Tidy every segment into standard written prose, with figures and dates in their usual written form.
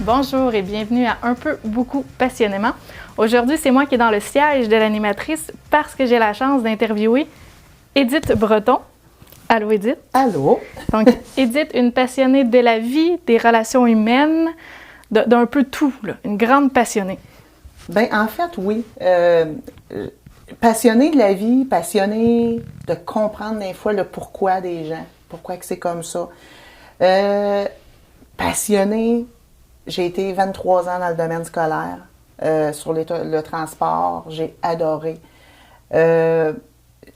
Bonjour et bienvenue à Un peu, beaucoup, passionnément. Aujourd'hui, c'est moi qui est dans le siège de l'animatrice parce que j'ai la chance d'interviewer Édith Breton. Allô, Édith. Allô. Donc, Édith, une passionnée de la vie, des relations humaines, d'un peu tout, là, une grande passionnée. Bien, en fait, oui. Passionnée de la vie, passionnée de comprendre des fois le pourquoi des gens, pourquoi que c'est comme ça. Passionnée, j'ai été 23 ans dans le domaine scolaire, sur le transport, j'ai adoré.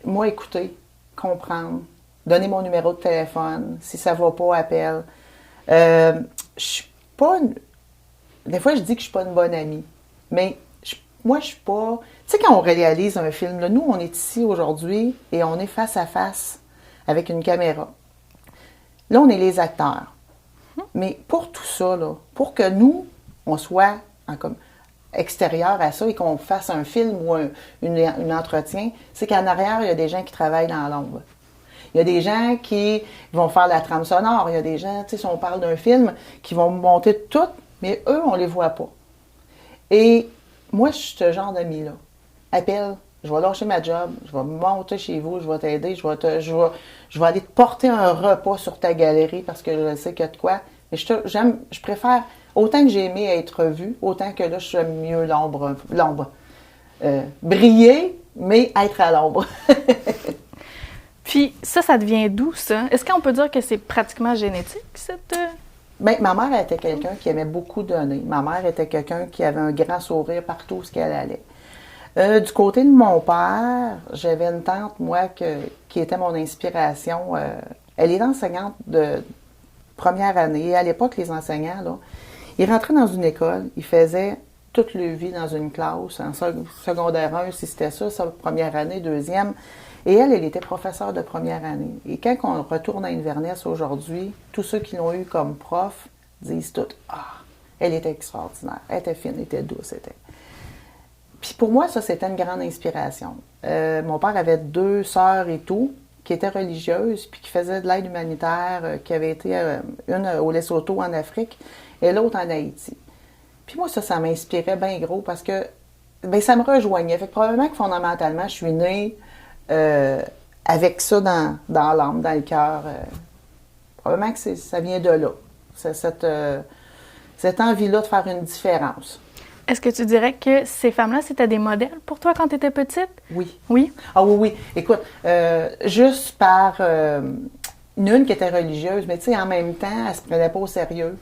Moi, écouter, comprendre, donner mon numéro de téléphone, si ça ne va pas, appelle. Je suis pas Des fois, je dis que je suis pas une bonne amie, mais moi, je suis pas... Tu sais, quand on réalise un film, là, nous, on est ici aujourd'hui et on est face à face avec une caméra. Là, on est les acteurs. Mais pour tout ça, là, pour que nous, on soit comme extérieur à ça et qu'on fasse un film ou un entretien, c'est qu'en arrière, il y a des gens qui travaillent dans l'ombre. Il y a des gens qui vont faire la trame sonore. Il y a des gens, tu sais, si on parle d'un film, qui vont monter tout, mais eux, on les voit pas. Et moi, je suis ce genre d'ami-là. Appelle, je vais lâcher ma job, je vais monter chez vous, je vais t'aider, je vais aller te porter un repas sur ta galerie parce que je sais qu'il y a de quoi. Mais je préfère, autant que j'ai aimé être vue, autant que là, j'aime mieux l'ombre. Briller, mais être à l'ombre. Puis ça devient d'où, ça? Est-ce qu'on peut dire que c'est pratiquement génétique, cette... Bien, ma mère était quelqu'un qui aimait beaucoup donner. Ma mère était quelqu'un qui avait un grand sourire partout où elle allait. Du côté de mon père, j'avais une tante, moi, qui était mon inspiration. Elle est enseignante de première année. Et à l'époque, les enseignants, là, ils rentraient dans une école, ils faisaient toute leur vie dans une classe, en secondaire 1, si c'était ça, première année, deuxième. Et elle était professeure de première année. Et quand on retourne à Inverness aujourd'hui, tous ceux qui l'ont eu comme prof disent tout « Ah, elle était extraordinaire, elle était fine, elle était douce, elle était... » Puis pour moi, ça, c'était une grande inspiration. Mon père avait 2 sœurs et tout, qui étaient religieuses, puis qui faisaient de l'aide humanitaire, qui avait été une au Lesotho en Afrique et l'autre en Haïti. Puis moi, ça m'inspirait bien gros parce que bien, ça me rejoignait. Fait que probablement que fondamentalement, je suis née avec ça dans l'âme, dans le cœur. Probablement que ça vient de là. C'est cette envie-là de faire une différence. Est-ce que tu dirais que ces femmes-là, c'était des modèles pour toi quand tu étais petite? Oui. Oui? Ah oui. Écoute, juste par une qui était religieuse, mais tu sais, en même temps, elle se prenait pas au sérieux.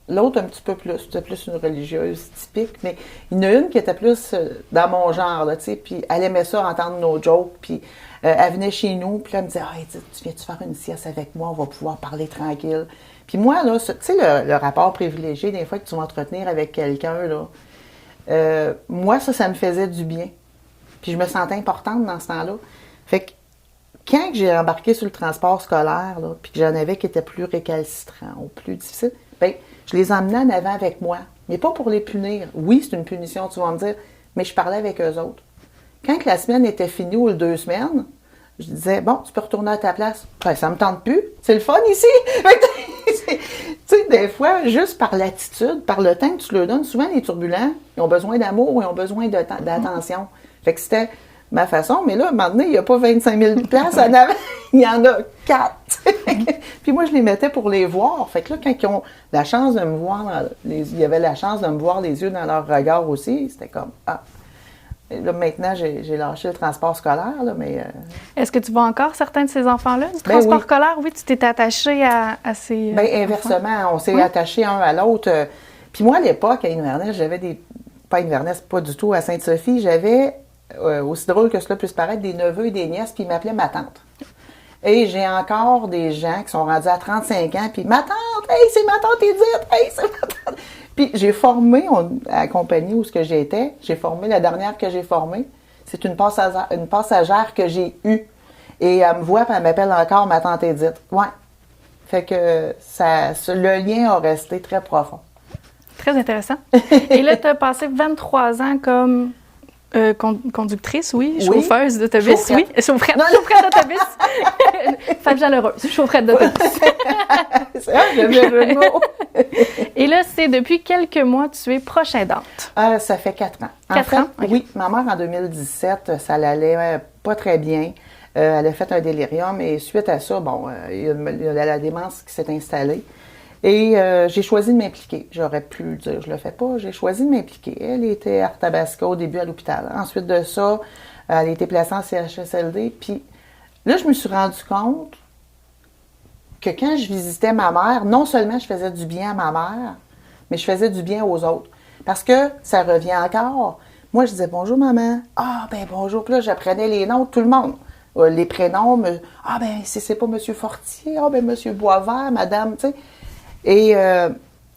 L'autre, un petit peu plus, c'était plus une religieuse typique, mais il y en a une qui était plus dans mon genre, là, tu sais, puis elle aimait ça, entendre nos jokes, puis elle venait chez nous, puis là, elle me disait « Ah, Edith, tu viens-tu faire une sieste avec moi? On va pouvoir parler tranquille. » Puis moi, là, tu sais, le rapport privilégié, des fois que tu vas entretenir avec quelqu'un, là, moi, ça me faisait du bien. Puis je me sentais importante dans ce temps-là. Fait que quand j'ai embarqué sur le transport scolaire, là, puis que j'en avais qui étaient plus récalcitrants ou plus difficiles, bien, je les emmenais en avant avec moi. Mais pas pour les punir. Oui, c'est une punition, tu vas me dire, mais je parlais avec eux autres. Quand la semaine était finie ou les 2 semaines, je disais, bon, tu peux retourner à ta place. Ben, ça me tente plus. C'est le fun ici. Tu sais, des fois, juste par l'attitude, par le temps que tu leur donnes, souvent les turbulents, ils ont besoin d'amour, ils ont besoin d'attention. Fait que c'était ma façon, mais là, maintenant, il n'y a pas 25 000 places en avant, il y en a 4. Puis moi, je les mettais pour les voir. Fait que là, quand ils ont la chance de me voir, il y avait la chance de me voir les yeux dans leur regard aussi, c'était comme, ah. Et là, maintenant, j'ai lâché le transport scolaire, là, mais... Est-ce que tu vois encore certains de ces enfants-là, du transport scolaire? Oui, tu t'es attaché à ces bien, inversement, on s'est attachés un à l'autre. Puis moi, à l'époque, à Inverness, j'avais pas Inverness, pas du tout, à Sainte-Sophie, j'avais, aussi drôle que cela puisse paraître, des neveux et des nièces, puis ils m'appelaient ma tante. Et j'ai encore des gens qui sont rendus à 35 ans, puis « Ma tante! Hey, c'est ma tante Édith! Hey, c'est ma tante! » Puis j'ai formé, à la compagnie où j'étais, j'ai formé, la dernière que j'ai formée, c'est une passagère que j'ai eue. Et elle me voit, puis elle m'appelle encore ma tante Édith. Ouais. Fait que le lien a resté très profond. Très intéressant. Et là, tu as passé 23 ans comme Conductrice, oui. Oui. Chauffeuse d'autobus, Chaufferette. oui. Chaufferette, Non, chaufferette d'autobus. Femme chaleureuse, chaufferette d'autobus. C'est vrai, j'avais le mot. Et là, c'est depuis quelques mois, tu es proche aidante. Ça fait 4 ans. 4 ans? OK. Oui, ma mère, en 2017, ça l'allait pas très bien. Elle a fait un délirium et suite à ça, il y a la démence qui s'est installée. Et j'ai choisi de m'impliquer. J'aurais pu dire, je le fais pas. J'ai choisi de m'impliquer. Elle était à Arthabasca au début à l'hôpital. Ensuite de ça, elle a été placée en CHSLD. Puis là, je me suis rendu compte que quand je visitais ma mère, non seulement je faisais du bien à ma mère, mais je faisais du bien aux autres. Parce que ça revient encore. Moi, je disais bonjour maman. Ah, ben bonjour. Puis là, j'apprenais les noms de tout le monde. Les prénoms. Ah, ben c'est pas Monsieur Fortier. Ah, ben Monsieur Boisvert, Madame, tu sais. Et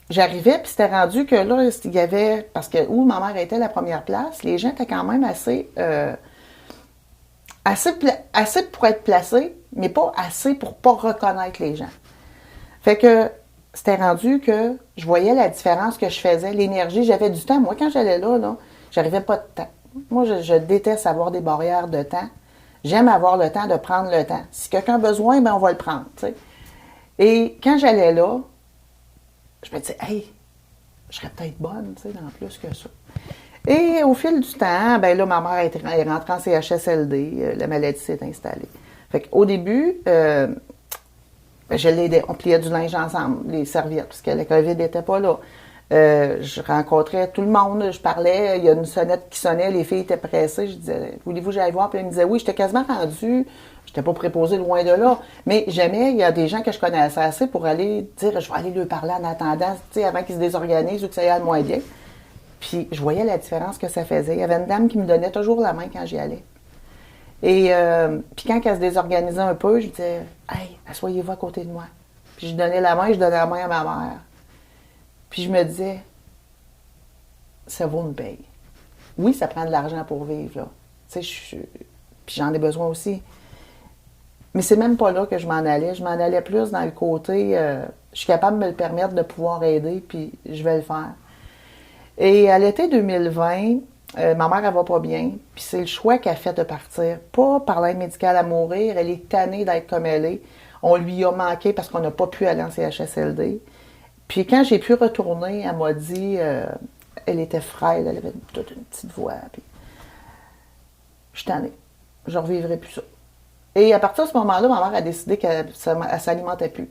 j'arrivais, puis c'était rendu que là, il y avait, parce que où ma mère était la première place, les gens étaient quand même assez pour être placés, mais pas assez pour pas reconnaître les gens. Fait que c'était rendu que je voyais la différence que je faisais, l'énergie, j'avais du temps. Moi, quand j'allais là, j'arrivais pas de temps. Moi, je déteste avoir des barrières de temps. J'aime avoir le temps de prendre le temps. Si quelqu'un a besoin, ben on va le prendre, tu sais. Et quand j'allais là, je me disais, hey, je serais peut-être bonne, tu sais, dans plus que ça. Et au fil du temps, ben là, ma mère est rentrée en CHSLD, la maladie s'est installée. Fait qu'au début, je l'aidais, on pliait du linge ensemble, les serviettes, parce que la COVID n'était pas là. Je rencontrais tout le monde, je parlais, il y a une sonnette qui sonnait, les filles étaient pressées, je disais, voulez-vous que j'aille voir? Puis elle me disait, oui, j'étais quasiment rendue. J'étais pas préposée loin de là, mais jamais il y a des gens que je connaissais assez pour aller dire, je vais aller lui parler en attendant, tu sais, avant qu'ils se désorganisent ou que ça aille moins bien. Puis je voyais la différence que ça faisait. Il y avait une dame qui me donnait toujours la main quand j'y allais. Et puis quand elle se désorganisait un peu, je disais, hey, asseyez-vous à côté de moi. Puis je donnais la main, je donnais la main à ma mère. Puis je me disais, ça vaut une paye. Oui, ça prend de l'argent pour vivre, là. Tu sais, puis j'en ai besoin aussi. Mais c'est même pas là que je m'en allais. Je m'en allais plus dans le côté, je suis capable de me le permettre de pouvoir aider, puis je vais le faire. Et à l'été 2020, ma mère, elle va pas bien, puis c'est le choix qu'elle a fait de partir. Pas par l'aide médicale à mourir, elle est tannée d'être comme elle est. On lui a manqué parce qu'on n'a pas pu aller en CHSLD. Puis quand j'ai pu retourner, elle m'a dit, elle était frêle, elle avait toute une petite voix, puis je suis tannée. Je ne revivrai plus ça. Et à partir de ce moment-là, ma mère a décidé qu'elle ne s'alimentait plus.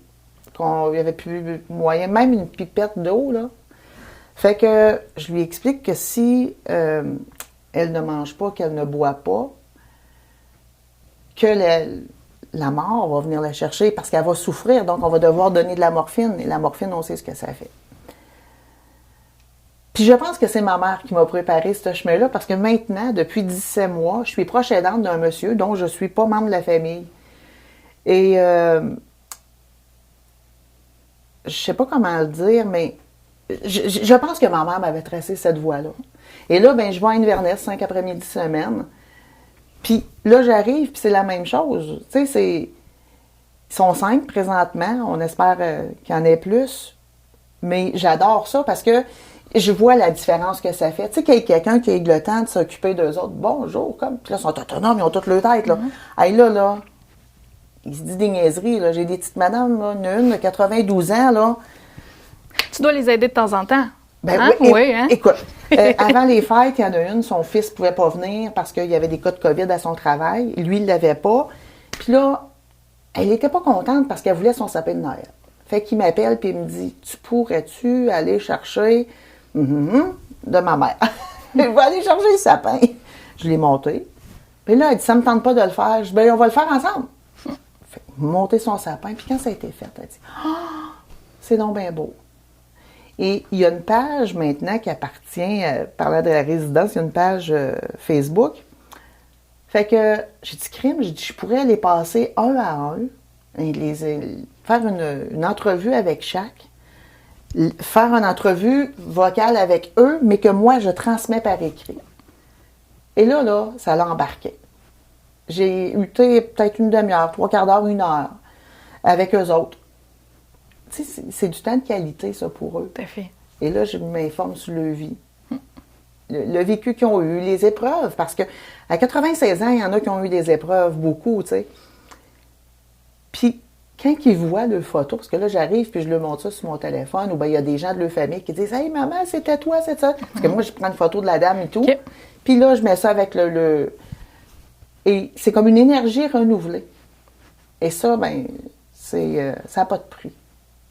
Qu'il n'y avait plus moyen, même une pipette d'eau, là. Fait que je lui explique que si elle ne mange pas, qu'elle ne boit pas, que la mort va venir la chercher parce qu'elle va souffrir, donc on va devoir donner de la morphine. Et la morphine, on sait ce que ça fait. Puis je pense que c'est ma mère qui m'a préparé ce chemin-là parce que maintenant, depuis 17 mois, je suis proche aidante d'un monsieur dont je ne suis pas membre de la famille. Et je ne sais pas comment le dire, mais je pense que ma mère m'avait tracé cette voie-là. Et là, ben, je vais à Inverness 5 après-midi semaine. Puis là, j'arrive, puis c'est la même chose. Tu sais, ils sont 5 présentement. On espère qu'il y en ait plus. Mais j'adore ça parce que je vois la différence que ça fait. Tu sais, qu'il y ait quelqu'un qui ait le temps de s'occuper d'eux autres. Bonjour, comme. Puis là, ils sont autonomes, ils ont toute leur tête, là. Hey, là, il se dit des niaiseries, là. J'ai des petites madames, là, une de 92 ans, là. Tu dois les aider de temps en temps. Ben hein? oui, hein? Écoute, avant les fêtes, il y en a une, son fils ne pouvait pas venir parce qu'il y avait des cas de COVID à son travail. Lui, il ne l'avait pas. Puis là, elle n'était pas contente parce qu'elle voulait son sapin de Noël. Fait qu'il m'appelle et il me dit, tu pourrais-tu aller chercher de ma mère? Je vais aller chercher le sapin. Je l'ai monté. Puis là, elle dit, ça ne me tente pas de le faire. Je dis, ben, on va le faire ensemble. Fait monter son sapin. Puis quand ça a été fait, elle dit, c'est donc bien beau. Et il y a une page maintenant qui appartient, parlant de la résidence, il y a une page Facebook. Fait que j'ai dit, crime, j'ai dit, je pourrais les passer un à un, et faire une entrevue avec chaque, faire une entrevue vocale avec eux, mais que moi, je transmets par écrit. Et là, ça l'a embarqué. J'ai eu peut-être une demi-heure, 3/4 d'heure, 1 heure, avec eux autres. Tu sais, c'est du temps de qualité, ça, pour eux. Tout à fait. Et là, je m'informe sur leur vie. le vécu qu'ils ont eu, les épreuves, parce que à 96 ans, il y en a qui ont eu des épreuves, beaucoup, tu sais. Puis, quand ils voient leurs photos, parce que là, j'arrive puis je leur montre ça sur mon téléphone, ou bien il y a des gens de leur famille qui disent « Hey, maman, c'était toi, c'est ça? » Parce que moi, je prends une photo de la dame et tout. OK. Puis là, je mets ça avec Et c'est comme une énergie renouvelée. Et ça, ben, ça n'a pas de prix.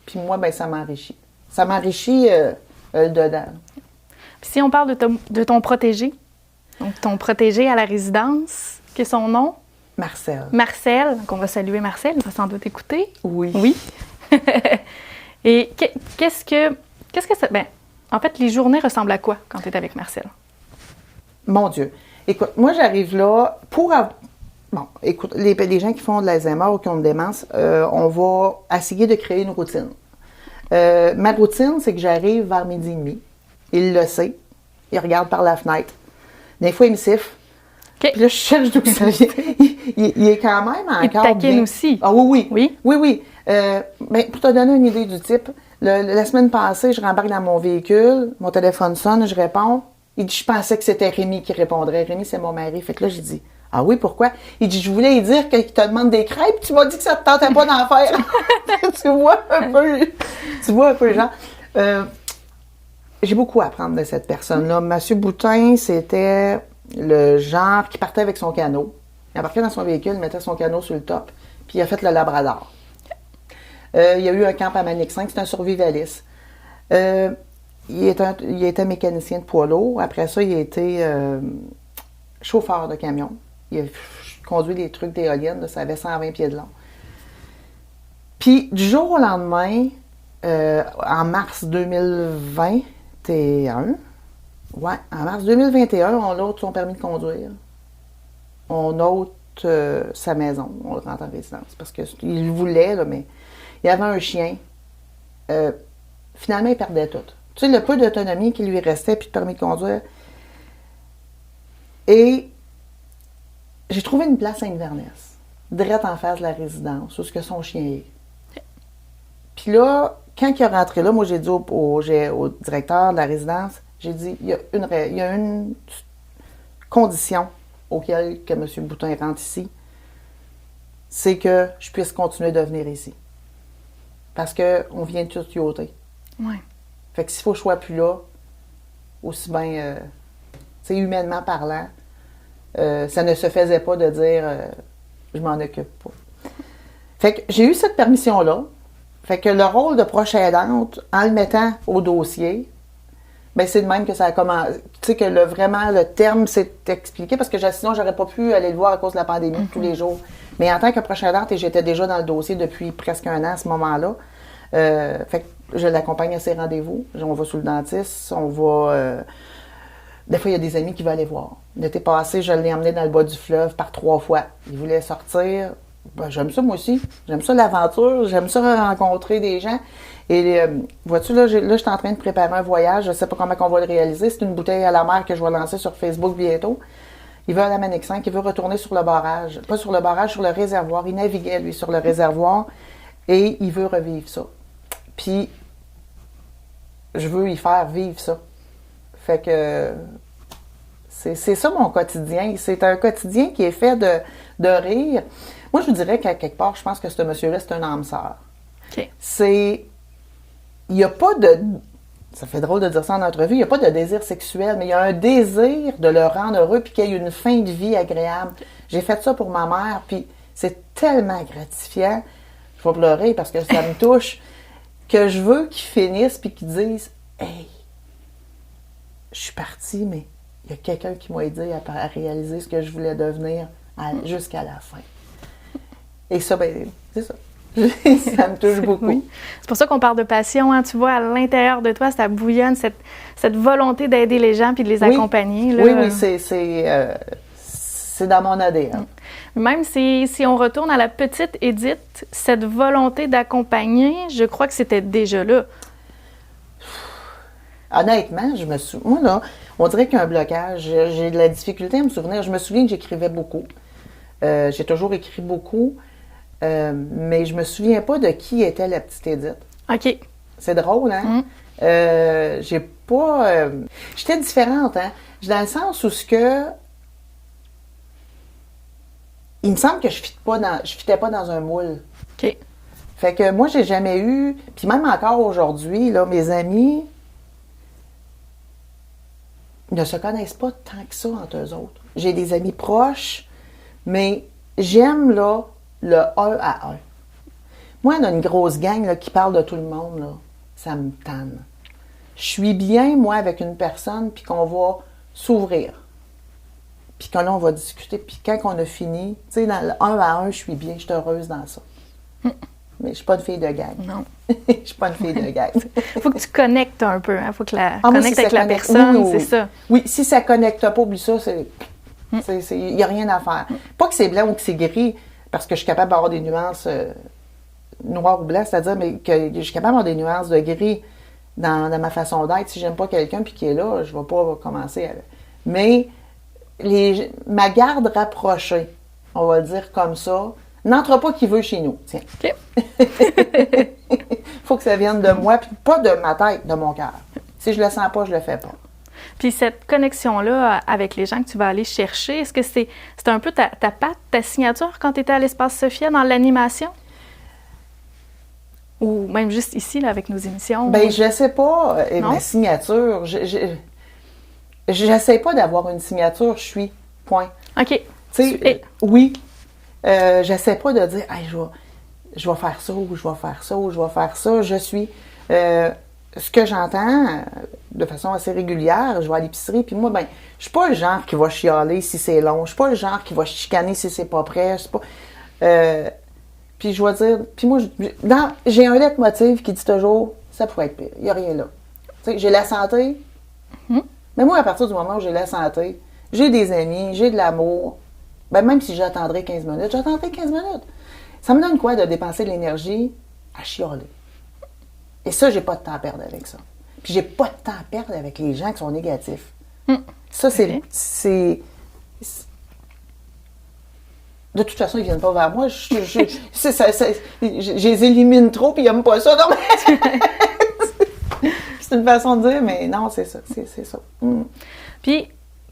Puis moi, ben, ça m'enrichit. Ça m'enrichit dedans. Puis si on parle de ton protégé, donc ton protégé à la résidence, qui est son nom? Marcel. Marcel, qu'on va saluer Marcel, il va sans doute écouter. Oui. Oui. Et qu'est-ce que ça... Ben, en fait, les journées ressemblent à quoi quand tu es avec Marcel? Mon Dieu. Écoute, moi, j'arrive là pour... Bon, écoute, les gens qui font de l'Alzheimer ou qui ont une démence, on va essayer de créer une routine. Ma routine, c'est que j'arrive vers 12h30. Il le sait. Il regarde par la fenêtre. Des fois, il me siffle. Okay. Puis là, je cherche d'où ça vient. Il est quand même encore il te taquine bien. Aussi. Ah oui, oui. Oui, oui. Ben, pour te donner une idée du type, la semaine passée, je rembarque dans mon véhicule, mon téléphone sonne, je réponds. Il dit, je pensais que c'était Rémi qui répondrait. Rémi, c'est mon mari. Fait que là, j'ai dit, ah oui, pourquoi? Il dit, je voulais lui dire qu'il te demande des crêpes, tu m'as dit que ça te tentait pas d'en faire. Tu vois un peu, genre. J'ai beaucoup à apprendre de cette personne-là. Monsieur Boutin, c'était le genre qui partait avec son canot. Il embarquait dans son véhicule, il mettait son canot sur le top, puis il a fait le Labrador. Il y a eu un camp à Manic 5, c'est un survivaliste. Il était mécanicien de poids lourd. Après ça, il a été chauffeur de camion. Il a conduit des trucs d'éoliennes, ça avait 120 pieds de long. Puis, du jour au lendemain, en mars 2021, en mars 2021, on ôte son permis de conduire. On ôte sa maison. On le rentre en résidence. Parce qu'il voulait, là, mais il y avait un chien. Finalement, il perdait tout. Tu sais, le peu d'autonomie qui lui restait, puis de permis de conduire. Et j'ai trouvé une place à Inverness, direct en face de la résidence, où ce que son chien est. Puis là, quand il est rentré là, moi, j'ai dit au directeur de la résidence, j'ai dit, il y a une condition auquel que M. Boutin rentre ici, c'est que je puisse continuer de venir ici. Parce qu'on vient de tout yoter. Oui. Fait que s'il faut que je sois plus là, aussi bien, c'est humainement parlant, ça ne se faisait pas de dire je m'en occupe pas. Fait que j'ai eu cette permission-là. Fait que le rôle de proche aidante, en le mettant au dossier, ben c'est de même que ça a commencé. Tu sais que vraiment le terme s'est expliqué parce que sinon j'aurais pas pu aller le voir à cause de la pandémie tous les jours. Mais en tant que proche aidante, et j'étais déjà dans le dossier depuis presque 1 an à ce moment-là. Fait que je l'accompagne à ses rendez-vous. On va sous le dentiste, on va... Des fois, il y a des amis qui veulent aller voir. L'été passé, je l'ai emmené dans le bas du fleuve par 3 fois. Il voulait sortir. Ben, j'aime ça, moi aussi. J'aime ça, l'aventure. J'aime ça, rencontrer des gens. Et vois-tu, là, je suis en train de préparer un voyage. Je ne sais pas comment on va le réaliser. C'est une bouteille à la mer que je vais lancer sur Facebook bientôt. Il veut aller à Manic 5. Il veut retourner sur le barrage. Pas sur le barrage, sur le réservoir. Il naviguait, lui, sur le réservoir. Et il veut revivre ça. Puis, je veux y faire vivre ça. Fait que c'est ça mon quotidien. C'est un quotidien qui est fait de rire. Moi, je vous dirais qu'à quelque part, je pense que ce monsieur-là, c'est un âme sœur. OK. Il n'y a pas de... Ça fait drôle de dire ça en entrevue. Il n'y a pas de désir sexuel, mais il y a un désir de le rendre heureux puis qu'il y ait une fin de vie agréable. J'ai fait ça pour ma mère, puis c'est tellement gratifiant. Je vais pleurer parce que ça me touche. Que je veux qu'ils finissent puis qu'ils disent « Hey, je suis partie, mais il y a quelqu'un qui m'a aidé à réaliser ce que je voulais devenir jusqu'à la fin. » Et ça, ben, c'est ça. Ça me touche beaucoup. Oui. C'est pour ça qu'on parle de passion. Hein. Tu vois, à l'intérieur de toi, ça bouillonne, cette volonté d'aider les gens puis de les accompagner. Là. Oui, c'est dans mon ADN. Même si on retourne à la petite Édith, cette volonté d'accompagner, je crois que c'était déjà là. Honnêtement, je me souviens... Moi, là, on dirait qu'il y a un blocage. J'ai de la difficulté à me souvenir. Je me souviens que j'écrivais beaucoup. J'ai toujours écrit beaucoup. Mais je me souviens pas de qui était la petite Édith. OK. C'est drôle, hein? pas... j'étais différente, hein. Dans le sens où il me semble que je fitais pas dans un moule. OK. Fait que moi, j'ai jamais eu... Puis même encore aujourd'hui, là, mes amis ne se connaissent pas tant que ça entre eux autres. J'ai des amis proches, mais j'aime, là, le un à un. Moi, on a une grosse gang là, qui parle de tout le monde, là. Ça me tanne. Je suis bien, moi, avec une personne, puis qu'on va s'ouvrir. Puis que là, on va discuter. Puis quand on a fini, tu sais, dans le un à un, je suis bien, je suis heureuse dans ça. Mais je suis pas une fille de gang. Non. Je suis pas une fille de gang. Faut que tu connectes un peu, hein. Faut que la moi, connecte si avec ça la connecte- personne, oui. c'est ça. Oui, si ça connecte pas, oublie ça, il n'y a rien à faire. Pas que c'est blanc ou que c'est gris, parce que je suis capable d'avoir des nuances noir ou blanc, c'est-à-dire mais que je suis capable d'avoir des nuances de gris dans ma façon d'être. Si j'aime pas quelqu'un puis qu'il est là, je vais pas commencer à... Mais ma garde rapprochée, on va le dire comme ça, n'entre pas qui veut chez nous. Tiens. OK. Faut que ça vienne de moi, puis pas de ma tête, de mon cœur. Si je le sens pas, je le fais pas. Puis cette connexion-là avec les gens que tu vas aller chercher, est-ce que c'est un peu ta patte, ta signature quand tu étais à l'Espace Sophia dans l'animation? Ou même juste ici, là, avec nos émissions? Ben, je sais pas. Non? Ma signature, j'essaie pas d'avoir une signature, je suis. Point. OK. Tu sais, oui. J'essaie pas de dire, hey, je vais faire ça, ou je vais faire ça, ou je vais faire ça. Je suis. Ce que j'entends de façon assez régulière, je vais à l'épicerie, puis moi, ben, je suis pas le genre qui va chialer si c'est long. Je suis pas le genre qui va chicaner si c'est pas prêt. Je suis pas. Puis je vais dire, puis moi, j'ai un leitmotiv qui dit toujours, ça pourrait être pire, il n'y a rien là. Tu sais, j'ai la santé, mais moi, à partir du moment où j'ai la santé, j'ai des amis, j'ai de l'amour, ben même si j'attendrai 15 minutes, j'attendrai 15 minutes. Ça me donne quoi de dépenser de l'énergie à chialer? Et ça, j'ai pas de temps à perdre avec ça. Puis j'ai pas de temps à perdre avec les gens qui sont négatifs. Ça, c'est... De toute façon, ils viennent pas vers moi. Je les élimine trop, puis ils n'aiment pas ça. Non, c'est une façon de dire, mais non, c'est ça. C'est ça. Puis,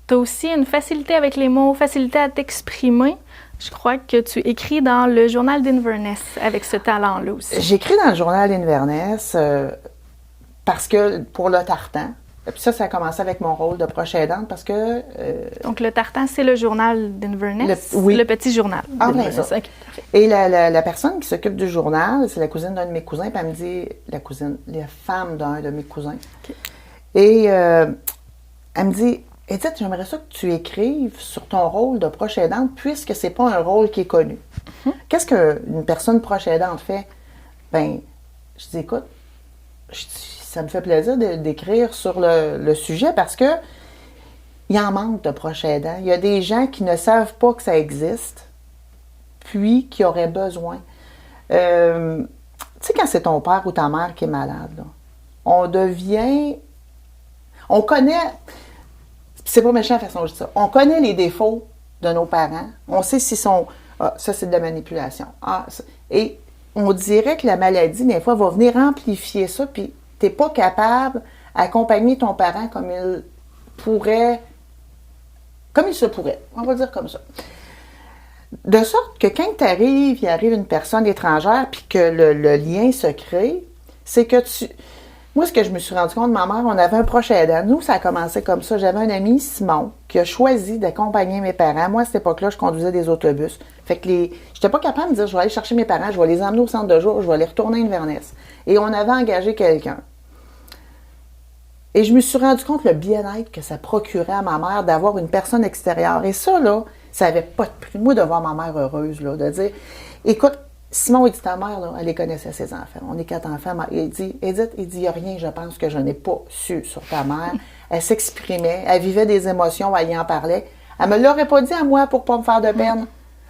tu as aussi une facilité avec les mots, facilité à t'exprimer. Je crois que tu écris dans le journal d'Inverness avec ce talent-là aussi. J'écris dans le journal d'Inverness parce que pour le tartan, puis ça a commencé avec mon rôle de proche aidante parce que... Donc, le tartan, c'est le journal d'Inverness? Oui. Le petit journal d'Inverness. Ça. Okay, et la personne qui s'occupe du journal, c'est la cousine d'un de mes cousins, puis elle me dit... la femme d'un de mes cousins. Okay. Et elle me dit... Edith, j'aimerais ça que tu écrives sur ton rôle de proche aidante puisque c'est pas un rôle qui est connu. Qu'est-ce qu'une personne proche aidante fait? Ben, je dis, écoute, ça me fait plaisir d'écrire sur le sujet parce que il en manque de proches aidants. Il y a des gens qui ne savent pas que ça existe, puis qui auraient besoin. Tu sais, quand c'est ton père ou ta mère qui est malade, là, on connaît... C'est pas méchant la façon dont je dis ça. On connaît les défauts de nos parents. On sait s'ils sont... Ah, ça, c'est de la manipulation. Et on dirait que la maladie, des fois, va venir amplifier ça, puis t'es pas capable d'accompagner ton parent comme il se pourrait. On va dire comme ça. De sorte que quand il arrive une personne étrangère, puis que le lien se crée, c'est que Moi, ce que je me suis rendu compte de ma mère, on avait un proche aidant. Nous, ça a commencé comme ça. J'avais un ami, Simon, qui a choisi d'accompagner mes parents. Moi, à cette époque-là, je conduisais des autobus. Fait que j'étais pas capable de me dire, je vais aller chercher mes parents, je vais les emmener au centre de jour, je vais les retourner à Inverness. Et on avait engagé quelqu'un. Et je me suis rendu compte le bien-être que ça procurait à ma mère d'avoir une personne extérieure. Et ça, là, ça n'avait pas de prix. Moi, de voir ma mère heureuse, là, de dire, écoute, Simon, il dit, ta mère, là, elle les connaissait, ses enfants. On est 4 enfants. Il dit, Edith, il dit, il n'y a rien, je pense, que je n'ai pas su sur ta mère. Elle s'exprimait, elle vivait des émotions, elle y en parlait. Elle me l'aurait pas dit à moi pour pas me faire de peine.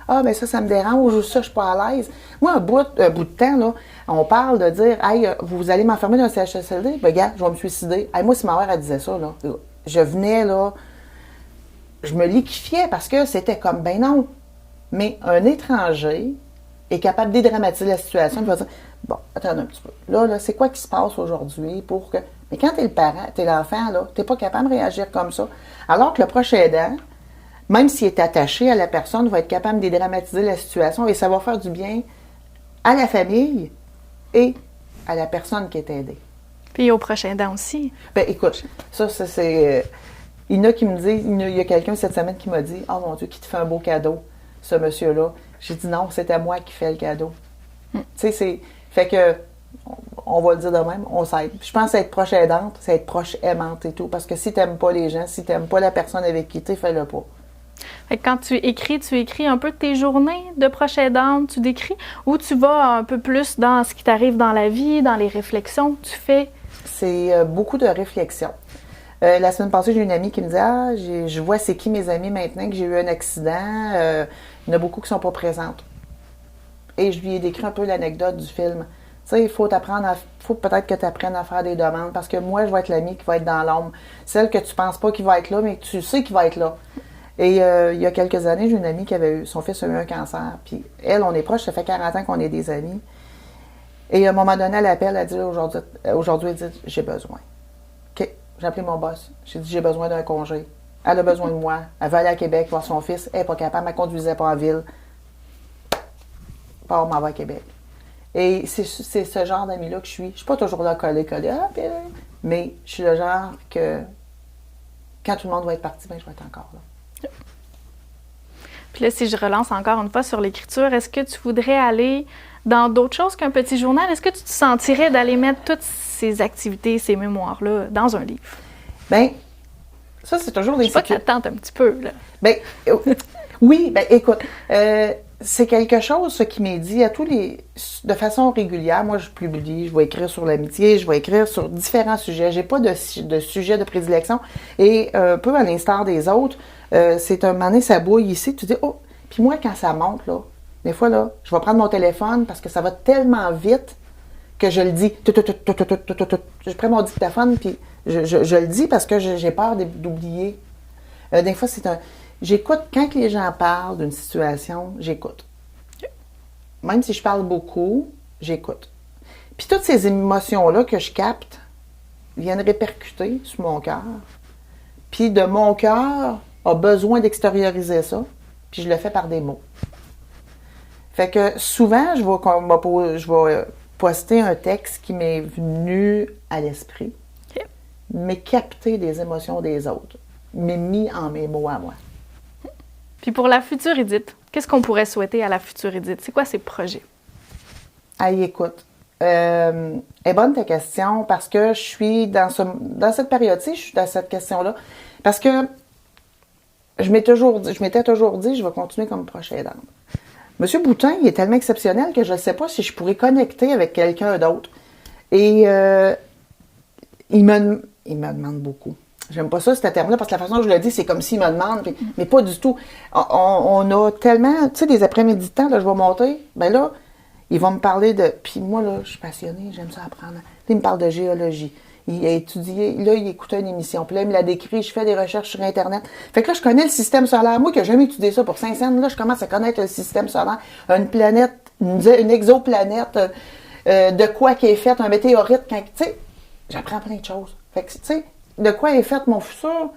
Ah, ben ça me dérange, ou ça, je suis pas à l'aise. Moi, un bout de temps, là, on parle de dire, hey, vous allez m'enfermer dans un CHSLD? Ben, gars, je vais me suicider. Hey, moi, si ma mère, elle disait ça, là, je venais, là, je me liquéfiais parce que c'était comme, ben non. Mais un étranger est capable de dédramatiser la situation, il va dire, bon, attends un petit peu. Là, c'est quoi qui se passe aujourd'hui pour que... Mais quand t'es le parent, t'es l'enfant, là, t'es pas capable de réagir comme ça. Alors que le proche aidant, même s'il est attaché à la personne, va être capable de dédramatiser la situation et ça va faire du bien à la famille et à la personne qui est aidée. Puis au proche aidant aussi. Ben écoute, ça c'est... il y en a qui me disent, il y a quelqu'un cette semaine qui m'a dit, « Oh mon Dieu, qui te fait un beau cadeau, ce monsieur-là. » J'ai dit, « Non, c'était moi qui fais le cadeau. Tu sais, c'est... Fait que, on va le dire de même, on s'aide. Je pense être proche aidante, c'est être proche aimante et tout. Parce que si t'aimes pas les gens, si t'aimes pas la personne avec qui t'es, fais-le pas. Fait que quand tu écris un peu de tes journées de proche aidante, tu décris, ou tu vas un peu plus dans ce qui t'arrive dans la vie, dans les réflexions que tu fais? C'est beaucoup de réflexion. La semaine passée, j'ai une amie qui me dit « je vois c'est qui mes amis maintenant que j'ai eu un accident. Il y en a beaucoup qui sont pas présentes. » Et je lui ai décrit un peu l'anecdote du film. Tu sais, il faut peut-être que tu apprennes à faire des demandes parce que moi, je vais être l'amie qui va être dans l'ombre. Celle que tu penses pas qu'il va être là, mais que tu sais qu'il va être là. Et il y a quelques années, j'ai une amie qui avait son fils a eu un cancer. Puis elle, on est proches, ça fait 40 ans qu'on est des amis. Et à un moment donné, elle appelle, elle dit aujourd'hui, elle dit, j'ai besoin. OK, j'ai appelé mon boss. J'ai dit, j'ai besoin d'un congé. Elle a besoin de moi. Elle veut aller à Québec voir son fils. Elle n'est pas capable, elle ne conduisait pas en ville. Pas, on m'en va à Québec. Et c'est ce genre d'ami-là que je suis. Je ne suis pas toujours là collé. Mais je suis le genre que quand tout le monde va être parti, ben, je vais être encore là. Puis là, si je relance encore une fois sur l'écriture, est-ce que tu voudrais aller dans d'autres choses qu'un petit journal? Est-ce que tu te sentirais d'aller mettre toutes ces activités, ces mémoires-là dans un livre? Bien, ça, c'est toujours des... Je sais pas que ça te tente un petit peu, là. Bien, oui, bien, écoute, c'est quelque chose qui m'est dit de façon régulière. Moi, je publie, je vais écrire sur l'amitié, je vais écrire sur différents sujets. J'ai pas de sujet de prédilection. Et un peu à l'instar des autres, c'est un moment donné, ça bouille ici, tu dis, oh, puis moi, quand ça monte, là, des fois, là, je vais prendre mon téléphone parce que ça va tellement vite que je le dis. Je prends mon dictaphone, puis je le dis parce que j'ai peur d'oublier. Des fois, j'écoute, quand les gens parlent d'une situation, j'écoute. Même si je parle beaucoup, j'écoute. Puis toutes ces émotions-là que je capte viennent répercuter sur mon cœur. Puis de mon cœur a besoin d'extérioriser ça, puis je le fais par des mots. Fait que souvent, je vais poster un texte qui m'est venu à l'esprit, mais capter les émotions des autres, mais mis en mes mots à moi. Puis pour la future Édith, qu'est-ce qu'on pourrait souhaiter à la future Édith? C'est quoi ses projets? Allez, écoute, est bonne ta question parce que je suis dans cette période-ci, je suis dans cette question-là. Parce que je m'étais toujours dit, je vais continuer comme proche aidante. Monsieur Boutin, il est tellement exceptionnel que je ne sais pas si je pourrais connecter avec quelqu'un d'autre. Et il me demande beaucoup. J'aime pas ça, ce terme-là, parce que la façon dont je le dis, c'est comme s'il me demande, mais pas du tout. On a tellement, tu sais, des après-midi de temps, là, je vais monter, ben là, il va me parler de... Puis moi, là, je suis passionnée, j'aime ça apprendre. Là, il me parle de géologie. Il a étudié, là, il écoutait une émission. Puis là, il me l'a décrit, je fais des recherches sur Internet. Fait que là, je connais le système solaire. Moi, qui n'ai jamais étudié ça pour 5 cents, là, je commence à connaître le système solaire. Une planète, une exoplanète, de quoi qui est faite, un météorite. Tu sais, j'apprends plein de choses. Fait que, tu sais, de quoi est fait mon futur?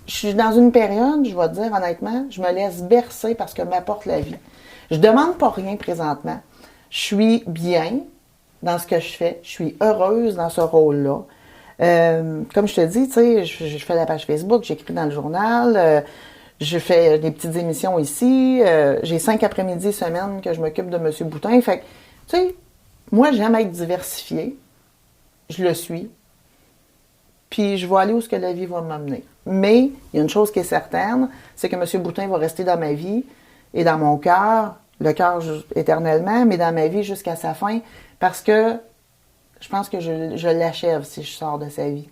Je suis dans une période, je vais te dire honnêtement, je me laisse bercer parce que m'apporte la vie. Je demande pas rien présentement. Je suis bien dans ce que je fais. Je suis heureuse dans ce rôle-là. Comme je te dis, tu sais, je fais la page Facebook, j'écris dans le journal, je fais des petites émissions ici. J'ai 5 après-midi semaine que je m'occupe de M. Boutin. Fait que, tu sais, moi, j'aime être diversifiée. Je le suis. Puis je vais aller où ce que la vie va m'amener. Mais il y a une chose qui est certaine, c'est que M. Boutin va rester dans ma vie et dans mon cœur, le cœur éternellement, mais dans ma vie jusqu'à sa fin, parce que je pense que je l'achève si je sors de sa vie.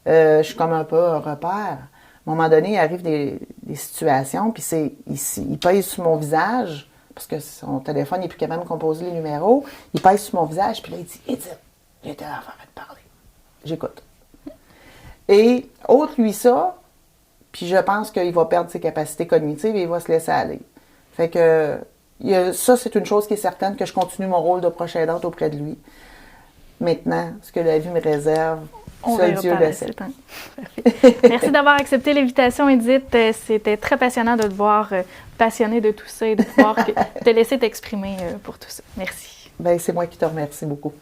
Je suis comme un peu un repère. À un moment donné, il arrive des situations, puis il pèse sur mon visage, parce que son téléphone n'est plus capable de composer les numéros, il pèse sur mon visage, puis là, il dit « Édith, j'étais là avant de te parler. » J'écoute. Et autre lui ça, puis je pense qu'il va perdre ses capacités cognitives et il va se laisser aller. Fait que Ça, c'est une chose qui est certaine, que je continue mon rôle de proche aidante auprès de lui. Maintenant, ce que la vie me réserve, seul Dieu le sait. Merci d'avoir accepté l'invitation, Édith. C'était très passionnant de te voir passionnée de tout ça et de pouvoir te laisser t'exprimer pour tout ça. Merci. Bien, c'est moi qui te remercie beaucoup.